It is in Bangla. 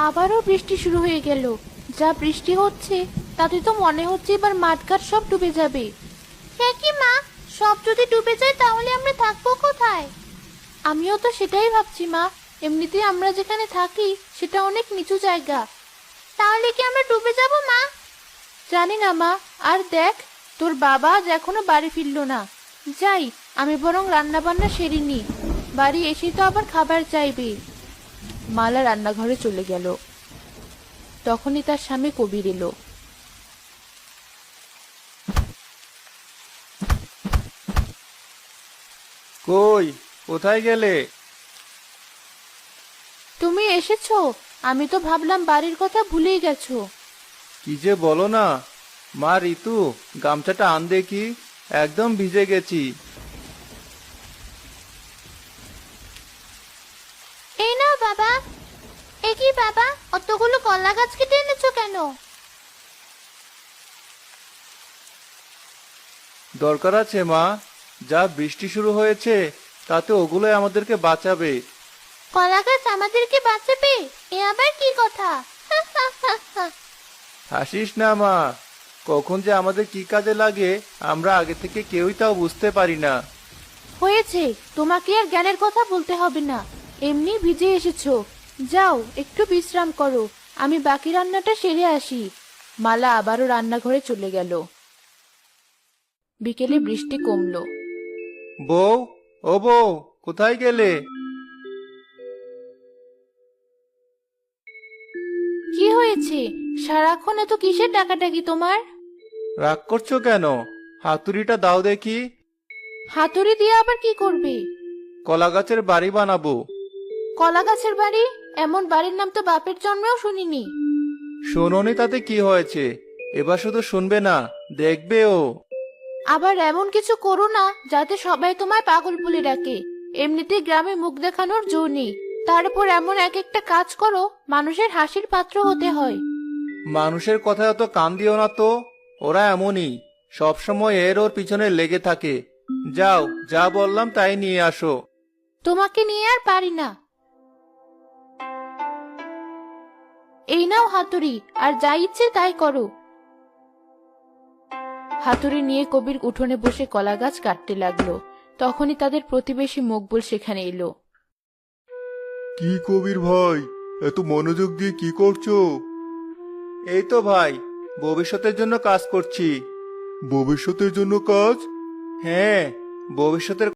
আবারও বৃষ্টি শুরু হয়ে গেল। যা বৃষ্টি হচ্ছে তাতে তো মনে হচ্ছে এবার মাঠঘাট সব ডুবে যাবে। সে কি মা, সব যদি ডুবে যায় তাহলে আমরা থাকবো কোথায়? আমিও তো সেটাই ভাবছি মা। এমনিতেই আমরা যেখানে থাকি সেটা অনেক নিচু জায়গা। তাহলে কি আমরা ডুবে যাব মা? জানি না মা। আর দেখ, তোর বাবা আজ এখনো বাড়ি ফিরলো না। যাই, আমি বরং রান্না বান্না সেরে নি। বাড়ি এসে তো আবার খাবার চাইবে। মালা রান্নাঘরে চলে গেল। তখনই তার স্বামী কবির এলো। কই, কোথায় গেলে? তুমি এসেছো? আমি তো ভাবলাম বাড়ির কথা ভুলেই গেছো। কি যে বলো না। মা ঋতু, গামছাটা আন দেখি, একদম ভিজে গেছি। এই নাও বাবা। এ কি বাবা, অতগুলো কলা গাছ কেটে এনেছো কেন? দরকার আছে মা, যা বৃষ্টি শুরু হয়েছে তাতে ওগুলোই আমাদেরকে বাঁচাবে। কলা গাছ আমাদেরকে বাঁচাবে? এ আবার কি কথা? হাসিস না মা, কখন যে আমাদের কি কাজে লাগে আমরা আগে থেকে কেউই তাও বুঝতে পারি না। হয়েছে, তোমাকে আর জ্ঞানের কথা বলতে হবে না। এমনি ভিজে এসেছো। যাও একটু বিশ্রাম করো, আমি বাকি রান্নাটা সেরে আসি। মালা আবারও রান্নাঘরে চলে গেল। বিকেলে বৃষ্টি কমলো। বউ, ও বউ, কোথায় গেলে? কি হয়েছে? সারাক্ষণ এত কিসের ডাকাডাকি তোমার? রাগ করছো কেন? হাতুড়িটা দাও দেখি। হাতুড়ি দিয়ে আবার কি করবে? কলা গাছের বাড়ি বানাবো। কলা গাছের বাড়ি? এমন বাড়ির নাম তো বাপের জন্মেও শুনিনি। শোনোনি তাতে কি হয়েছে? এবার শুধু শুনবে না, দেখবেও। আবার এমন কিছু করো না যাতে সবাই তোমায় পাগল বলে ডাকে। এমনিতেই গ্রামে মুখ দেখানোর জো নেই, তারপর এমন এক একটা কাজ করো মানুষের হাসির পাত্র হতে হয়। মানুষের কথায় অত কান দিও না তো, ওরা এমনই, সব সময় এর ওর পিছনে লেগে থাকে। যাও, যা বললাম তাই নিয়ে আসো। তোমাকে নিয়ে আর পারি না। এই নাও হাতুড়ি, আর যা ইচ্ছে তাই করো। হাতুড়ি নিয়ে কবির উঠোনে বসে কলা গাছ কাটতে লাগলো। তখনই তাদের প্রতিবেশী মকবুল সেখানে এলো। কি কবির ভাই, এত মনোযোগ দিয়ে কি করছো? এই তো ভাই, ভবিষ্যতের জন্য কাজ করছি। ভবিষ্যতের জন্য কাজ? হ্যাঁ, ভবিষ্যতের